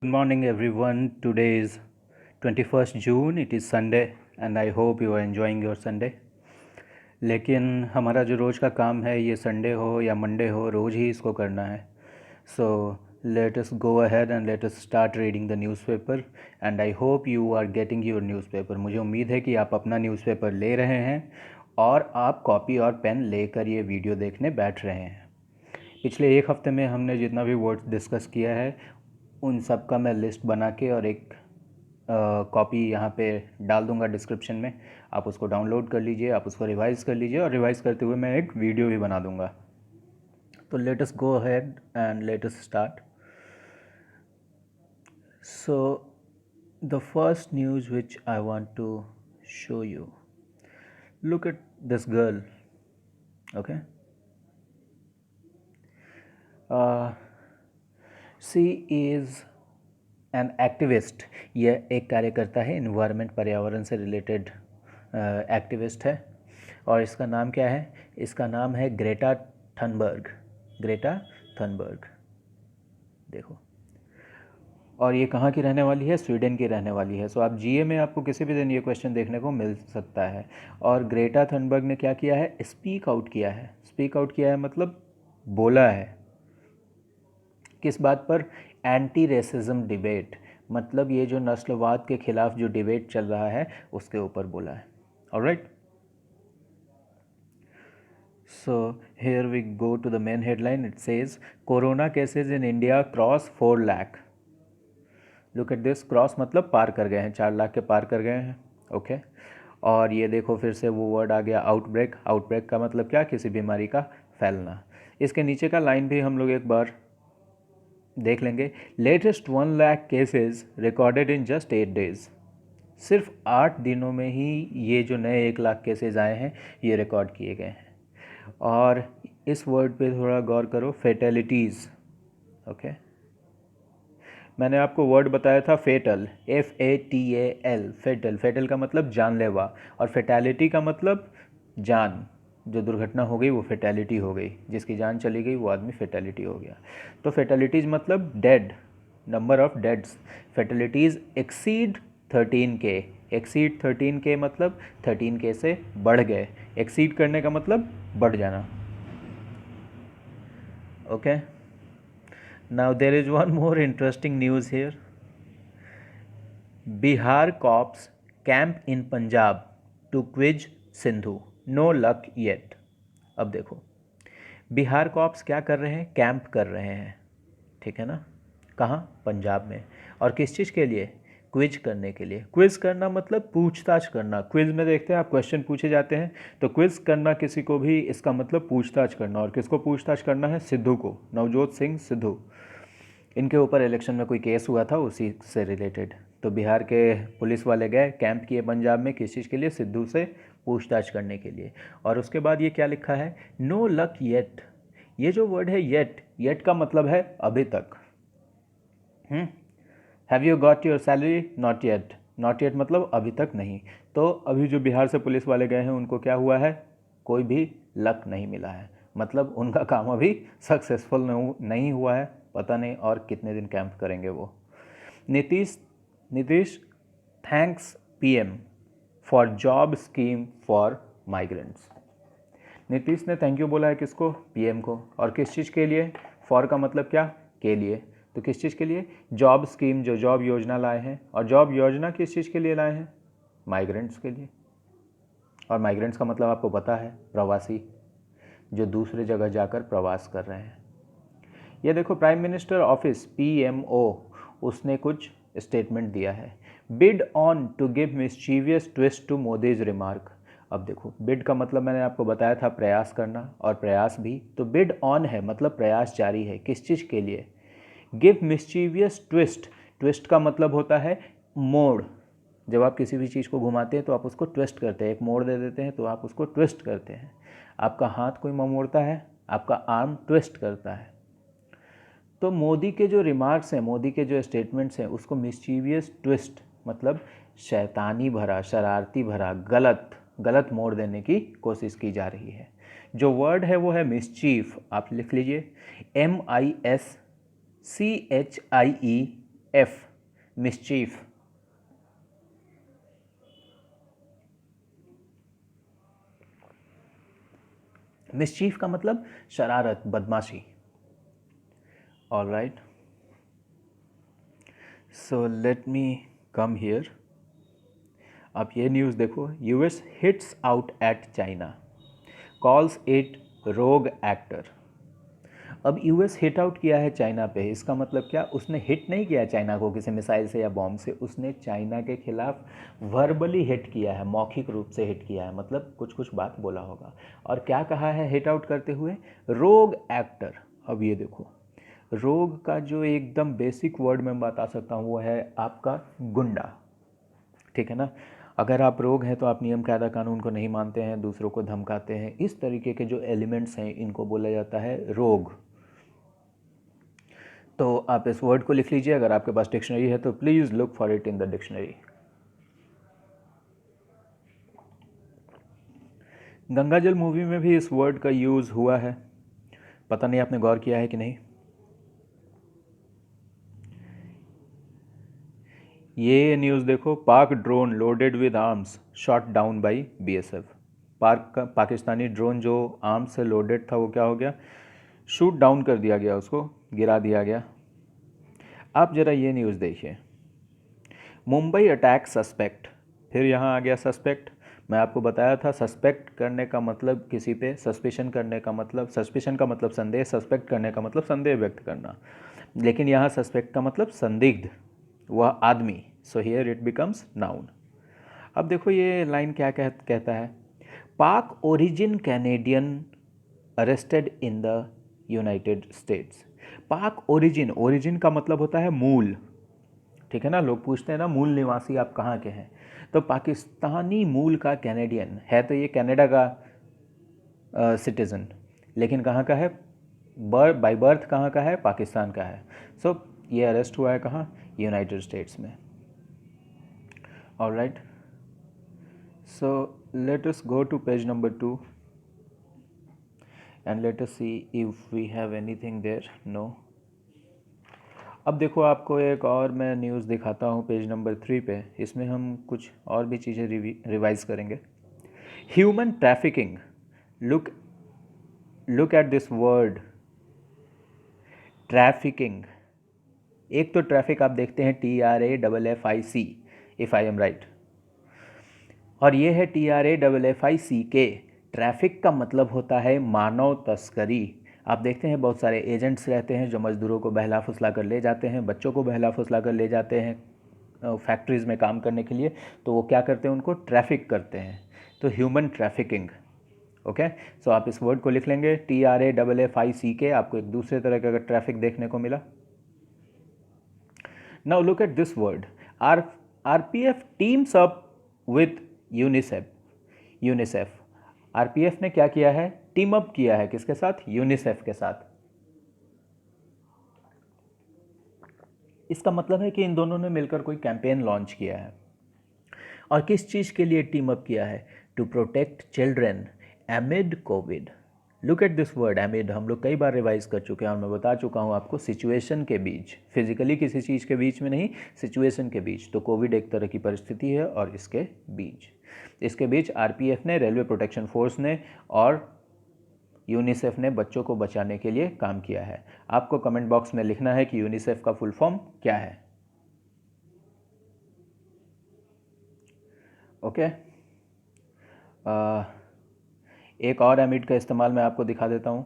Good morning, everyone. Today is 21st June. It is Sunday, and I hope you are enjoying your Sunday. लेकिन हमारा जो रोज़ का काम है, ये संडे हो या मंडे हो, रोज़ ही इसको करना है. So let us go ahead and let us start reading the newspaper. And I hope you are getting your newspaper. मुझे उम्मीद है कि आप अपना न्यूज़पेपर ले रहे हैं और आप कॉपी और पेन लेकर ये वीडियो देखने बैठ रहे हैं. पिछले एक हफ्ते में हमने जितना भी वर्ड्स डिस्कस किया है उन सब का मैं लिस्ट बना के और एक कॉपी यहाँ पे डाल दूँगा डिस्क्रिप्शन में. आप उसको डाउनलोड कर लीजिए, आप उसको रिवाइज़ कर लीजिए और रिवाइज़ करते हुए मैं एक वीडियो भी बना दूँगा. तो let us go ahead and let us start. So the first news which I want to show you, look at this girl. Okay, she is an activist. यह एक कार्यकर्ता है, इन्वायरमेंट पर्यावरण से रिलेटेड एक्टिविस्ट है. और इसका नाम क्या है? इसका नाम है ग्रेटा थनबर्ग. ग्रेटा थनबर्ग, देखो. और ये कहाँ की रहने वाली है? स्वीडन की रहने वाली है. सो आप जीए में आपको किसी भी दिन ये क्वेश्चन देखने को मिल सकता है. और ग्रेटा थनबर्ग ने क्या किया है? स्पीक आउट किया है. स्पीक आउट किया है मतलब बोला है. किस बात पर? एंटी रेसिज्म डिबेट, मतलब ये जो नस्लवाद के खिलाफ जो डिबेट चल रहा है उसके ऊपर बोला है. Alright, so here we go to the main headline. It says corona cases in India cross 4 lakh. Look at this. Cross मतलब पार कर गए हैं, 4 लाख के पार कर गए हैं. ओके और ये देखो फिर से वो वर्ड आ गया, आउटब्रेक. आउटब्रेक का मतलब क्या? किसी बीमारी का फैलना. इसके नीचे का लाइन भी हम लोग एक बार देख लेंगे. Latest 1 lakh cases recorded in just 8 days. सिर्फ 8 दिनों में ही ये जो नए 1 लाख केसेस आए हैं ये रिकॉर्ड किए गए हैं. और इस वर्ड पे थोड़ा गौर करो, फेटेलिटीज़. ओके, मैंने आपको वर्ड बताया था फेटल, FATAL. फेटल, फेटल का मतलब जानलेवा और फेटैलिटी का मतलब जान. जो दुर्घटना हो गई वो फेटैलिटी हो गई, जिसकी जान चली गई वो आदमी फेटैलिटी हो गया. तो फेटैलिटीज़ मतलब dead, number of deads. Fatalities exceed 13K. Exceed 13K मतलब 13K से बढ़ गए. एक्सीड करने का मतलब बढ़ जाना. Okay, now there is one more interesting news here. Bihar cops camp in Punjab to quiz Sindhu, no luck yet. अब देखो, बिहार कॉप्स क्या कर रहे हैं? कैंप कर रहे हैं. ठीक है ना? कहाँ? पंजाब में. और किस चीज़ के लिए? क्विज करने के लिए. क्विज करना मतलब पूछताछ करना. क्विज में देखते हैं आप क्वेश्चन पूछे जाते हैं, तो क्विज करना किसी को भी इसका मतलब पूछताछ करना. और किसको पूछताछ करना है? सिद्धू को, नवजोत सिंह सिद्धू. इनके ऊपर इलेक्शन में कोई केस हुआ था, उसी से रिलेटेड. तो बिहार के पुलिस वाले गए, कैंप किए पंजाब में. किस चीज़ के लिए? सिद्धू से पूछताछ करने के लिए. और उसके बाद ये क्या लिखा है? No luck yet. ये जो वर्ड है येट, येट का मतलब है अभी तक. Have you got your salary? Not yet. Not yet मतलब अभी तक नहीं. तो अभी जो बिहार से पुलिस वाले गए हैं उनको क्या हुआ है? कोई भी लक नहीं मिला है. मतलब उनका काम अभी सक्सेसफुल नहीं हुआ है. पता नहीं और कितने दिन कैंप करेंगे वो. Nitish thanks PM for job scheme for migrants. Nitish ने थैंक यू बोला है किसको? PM को. और किस चीज़ के लिए? फॉर का मतलब क्या? के लिए. तो किस चीज़ के लिए? जॉब स्कीम, जो जॉब योजना लाए हैं. और जॉब योजना किस चीज़ के लिए लाए हैं? माइग्रेंट्स के लिए. और माइग्रेंट्स का मतलब आपको पता है, प्रवासी, जो दूसरे जगह जाकर प्रवास कर रहे हैं. ये देखो, प्राइम मिनिस्टर ऑफिस PMO, उसने कुछ स्टेटमेंट दिया है. Bid on to give mischievous twist to Modi's remark. अब देखो, बिड का मतलब मैंने आपको बताया था प्रयास करना, और प्रयास भी. तो बिड ऑन है मतलब प्रयास जारी है. किस चीज़ के लिए? Give mischievous twist. ट्विस्ट का मतलब होता है मोड़. जब आप किसी भी चीज़ को घुमाते हैं तो आप उसको ट्विस्ट करते हैं. एक मोड़ दे देते हैं तो आप उसको ट्विस्ट करते हैं. आपका हाथ कोई मोड़ता है, आपका आर्म ट्विस्ट करता है. तो मोदी के जो रिमार्क्स हैं, मोदी के जो स्टेटमेंट्स हैं, उसको मिस्चीवियस ट्विस्ट मतलब शैतानी भरा, शरारती भरा, गलत मोड़ देने की कोशिश की जा रही है. जो वर्ड है वो है मिसचीफ. आप लिख लीजिए, MISCHIEF. F, mischief. मिस्चीफ का मतलब शरारत, बदमाशी। All right, so let me come here. आप ये न्यूज़ देखो, US hits out at China, calls it रोग एक्टर। अब यूएस हिट आउट किया है चाइना पे, इसका मतलब क्या, उसने हिट नहीं किया चाइना को किसी मिसाइल से या बॉम्ब से, उसने चाइना के खिलाफ वर्बली हिट किया है, मौखिक रूप से हिट किया है, मतलब कुछ कुछ बात बोला होगा। और क्या कहा है हिट आउट करते हुए, रोग एक्टर। अब ये देखो, रोग का जो एकदम बेसिक वर्ड मैं बता सकता हूँ वो है आपका गुंडा, ठीक है ना। अगर आप रोग हैं तो आप नियम कायदा कानून को नहीं मानते हैं, दूसरों को धमकाते हैं, इस तरीके के जो एलिमेंट्स हैं इनको बोला जाता है रोग। तो आप इस वर्ड को लिख लीजिए, अगर आपके पास डिक्शनरी है तो please look for it in the dictionary. गंगाजल मूवी में भी इस वर्ड का यूज़ हुआ है, पता नहीं आपने गौर किया है कि नहीं। ये न्यूज़ देखो, पाक drone loaded with arms shot down by BSF. Pakistani drone जो आर्म्स से लोडेड था वो क्या हो गया, शूट डाउन कर दिया गया, उसको गिरा दिया गया। आप ज़रा ये न्यूज़ देखिए, मुंबई अटैक सस्पेक्ट, फिर यहाँ आ गया सस्पेक्ट। मैं आपको बताया था सस्पेक्ट करने का मतलब किसी पे सस्पिशन करने का मतलब, सस्पिशन का मतलब संदेह, सस्पेक्ट करने का मतलब संदेह व्यक्त करना, लेकिन यहाँ सस्पेक्ट का मतलब संदिग्ध, वह आदमी। So here it becomes noun. अब देखो ये लाइन क्या कहता है, पाक origin Canadian arrested in the United states. पाक ओरिजिन, ओरिजिन का मतलब होता है मूल, ठीक है ना। लोग पूछते हैं ना मूल निवासी आप कहाँ के हैं, तो पाकिस्तानी मूल का कैनेडियन है, तो ये कनाडा का सिटीज़न, लेकिन कहाँ का है, बाय बर्थ कहाँ का है, पाकिस्तान का है। सो ये अरेस्ट हुआ है कहाँ, यूनाइटेड स्टेट्स में। All right, so let us go to page number 2 and let us see if we have anything there. No. अब देखो आपको एक और मैं न्यूज़ दिखाता हूँ पेज नंबर 3 पे, इसमें हम कुछ और भी चीज़ें रिवाइज करेंगे। Human trafficking, look at this word trafficking. एक तो ट्रैफिक आप देखते हैं TRAFFIC, if I am right, और ये है TRAFFICK। ट्रैफिक का मतलब होता है मानव तस्करी। आप देखते हैं बहुत सारे एजेंट्स रहते हैं जो मज़दूरों को बहला फुसला कर ले जाते हैं, बच्चों को बहला फुसला कर ले जाते हैं फैक्ट्रीज़ में काम करने के लिए, तो वो क्या करते हैं, उनको ट्रैफिक करते हैं। तो ह्यूमन ट्रैफिकिंग, ओके। सो आप इस वर्ड को लिख लेंगे TRAFFICK। आपको एक दूसरे तरह का ट्रैफिक देखने को मिला। Now look at this word, RPF teams up with UNICEF. RPF ने क्या किया है, टीम अप किया है, किसके साथ, यूनिसेफ के साथ। इसका मतलब है कि इन दोनों ने मिलकर कोई कैंपेन लॉन्च किया है। और किस चीज़ के लिए टीम अप किया है, to protect children amid COVID. Look at this word amid, हम लोग कई बार रिवाइज कर चुके हैं और मैं बता चुका हूँ आपको, सिचुएशन के बीच, फिजिकली किसी चीज़ के बीच में नहीं, सिचुएशन के बीच। तो कोविड एक तरह की परिस्थिति है और इसके बीच आरपीएफ ने, रेलवे प्रोटेक्शन फोर्स ने और यूनिसेफ ने बच्चों को बचाने के लिए काम किया है। आपको कमेंट बॉक्स में लिखना है कि यूनिसेफ का फुल फॉर्म क्या है, ओके। एक और एमिड का इस्तेमाल मैं आपको दिखा देता हूँ।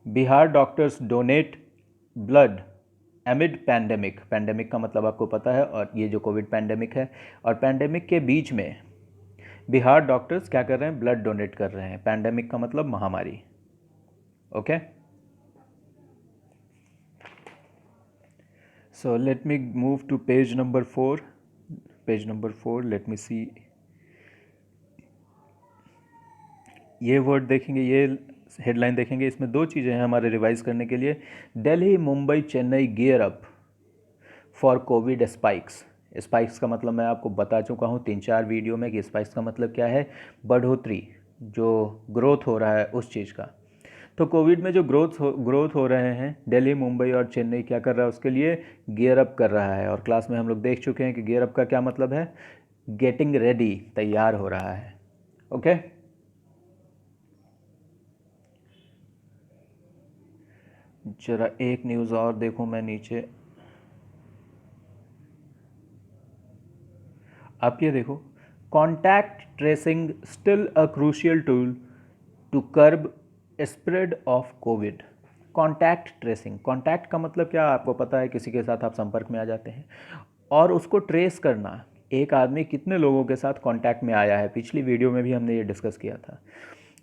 Bihar doctors donate blood एमिड pandemic. Pandemic का मतलब आपको पता है, और ये जो कोविड पैंडेमिक है, और पैंडेमिक के बीच में बिहार डॉक्टर्स क्या कर रहे हैं, ब्लड डोनेट कर रहे हैं। पैंडेमिक का मतलब महामारी, okay. So let me move to page number 4। Page number 4, let me see. ये वर्ड देखेंगे, ये हेडलाइन देखेंगे, इसमें दो चीज़ें हैं हमारे रिवाइज करने के लिए। Delhi Mumbai Chennai gear up for Covid spikes. Spikes का मतलब मैं आपको बता चुका हूँ 3-4 वीडियो में कि स्पाइक्स का मतलब क्या है, बढ़ोतरी, जो ग्रोथ हो रहा है उस चीज़ का। तो कोविड में जो ग्रोथ हो रहे हैं, दिल्ली, मुंबई और चेन्नई क्या कर रहा है, उसके लिए गियर अप कर रहा है। और क्लास में हम लोग देख चुके हैं कि गियर अप का क्या मतलब है, गेटिंग रेडी, तैयार हो रहा है। ओके, जरा एक न्यूज़ और देखूं मैं नीचे, आप ये देखो, contact tracing still a crucial tool to curb spread of COVID. Contact tracing, contact का मतलब क्या, आपको पता है, किसी के साथ आप संपर्क में आ जाते हैं और उसको ट्रेस करना, एक आदमी कितने लोगों के साथ कांटेक्ट में आया है, पिछली वीडियो में भी हमने ये डिस्कस किया था।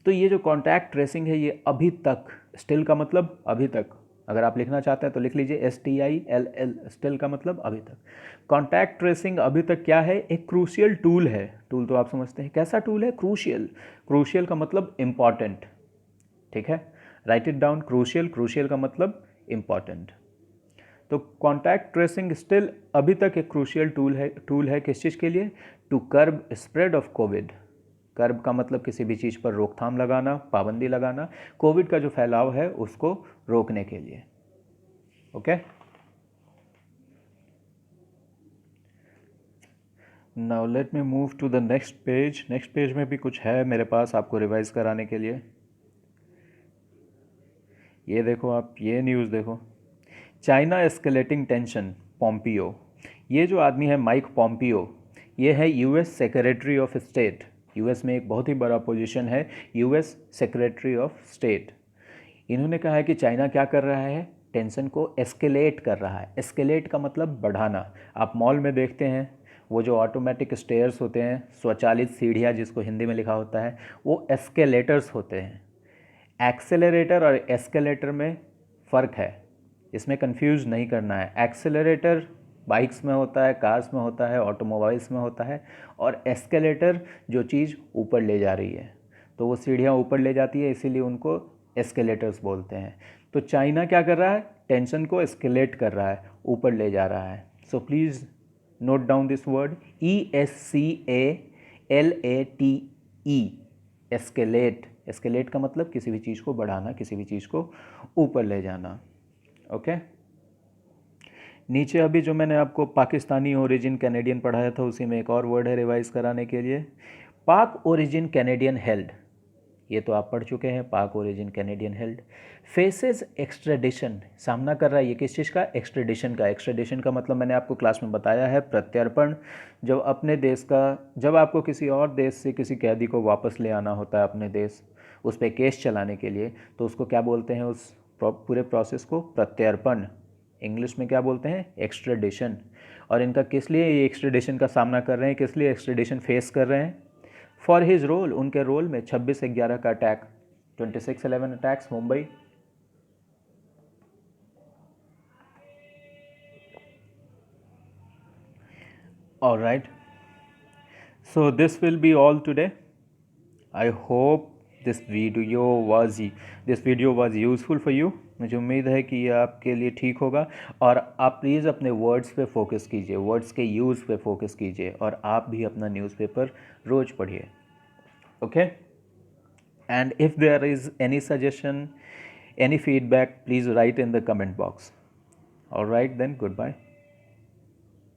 तो ये जो कांटेक्ट ट्रेसिंग है, ये अभी तक, स्टिल का मतलब अभी तक, अगर आप लिखना चाहते हैं तो लिख लीजिए STILL, स्टिल का मतलब अभी तक। कांटेक्ट ट्रेसिंग अभी तक क्या है, एक क्रूशियल टूल है। टूल तो आप समझते हैं, कैसा टूल है, क्रूशियल। क्रूशियल का मतलब इम्पॉर्टेंट, ठीक है, right it down, crucial, crucial का मतलब इम्पॉर्टेंट। तो कॉन्टैक्ट ट्रेसिंग स्टिल अभी तक एक क्रूशियल टूल है किस चीज़ के लिए, to curb spread of covid. Curb का मतलब किसी भी चीज़ पर रोकथाम लगाना, पाबंदी लगाना, कोविड का जो फैलाव है उसको रोकने के लिए। Okay, now let me move to the next page. Next page में भी कुछ है मेरे पास आपको रिवाइज कराने के लिए। ये देखो, आप ये न्यूज़ देखो, चाइना एस्केलेटिंग टेंशन, पोम्पियो। ये जो आदमी है माइक पोम्पियो, ये है US secretary of state. US में एक बहुत ही बड़ा पोजीशन है, US सेक्रेटरी ऑफ स्टेट। इन्होंने कहा है कि चाइना क्या कर रहा है, टेंशन को एस्केलेट कर रहा है। एस्केलेट का मतलब बढ़ाना। आप मॉल में देखते हैं वो जो ऑटोमेटिक स्टेयर्स होते हैं, स्वचालित सीढ़ियाँ जिसको हिंदी में लिखा होता है, वो एस्केलेटर्स होते हैं। एक्सेलरेटर और एस्केलेटर में फ़र्क है, इसमें कंफ्यूज नहीं करना है। एक्सेलरेटर बाइक्स में होता है, कार्स में होता है, ऑटोमोबाइल्स में होता है, और एस्केलेटर जो चीज़ ऊपर ले जा रही है, तो वो सीढ़ियाँ ऊपर ले जाती है, इसीलिए उनको एस्केलेटर्स बोलते हैं। तो चाइना क्या कर रहा है, टेंशन को एस्केलेट कर रहा है, ऊपर ले जा रहा है। So please note down this word, ESCALATE, escalate. Escalate का मतलब किसी भी चीज़ को बढ़ाना, किसी भी चीज़ को ऊपर ले जाना। ओके, नीचे अभी जो मैंने आपको पाकिस्तानी ओरिजिन कैनेडियन पढ़ाया था, उसी में एक और वर्ड है रिवाइज कराने के लिए, पाक ओरिजिन कैनेडियन हेल्ड। ये तो आप पढ़ चुके हैं, पाक ओरिजिन कैनेडियन हेल्ड फेसेस एक्स्ट्रेडिशन, सामना कर रहा है, ये किस चीज़ का, एक्स्ट्रेडिशन का। एक्स्ट्रेडिशन का मतलब मैंने आपको क्लास में बताया है, प्रत्यर्पण। जब अपने देश का, जब आपको किसी और देश से किसी कैदी को वापस ले आना होता है अपने देश, उस पर केस चलाने के लिए, तो उसको क्या बोलते हैं, उस पूरे प्रोसेस को प्रत्यर्पण। इंग्लिश में क्या बोलते हैं, एक्स्ट्रेडिशन। और इनका किस लिए ये एक्स्ट्रेडिशन का सामना कर रहे हैं, किस लिए एक्स्ट्रेडिशन फेस कर रहे हैं, फॉर हिज रोल, उनके रोल में 26/11 का attack, 26/11 attacks Mumbai. All right, so this will be all today. I hope this video was useful for you. मुझे उम्मीद है कि ये आपके लिए ठीक होगा। और आप प्लीज़ अपने वर्ड्स पे फोकस कीजिए, वर्ड्स के यूज़ पे फोकस कीजिए, और आप भी अपना न्यूज़पेपर रोज़ पढ़िए। Okay, and if there is any suggestion, any feedback, please write in the comment box. All right then, goodbye.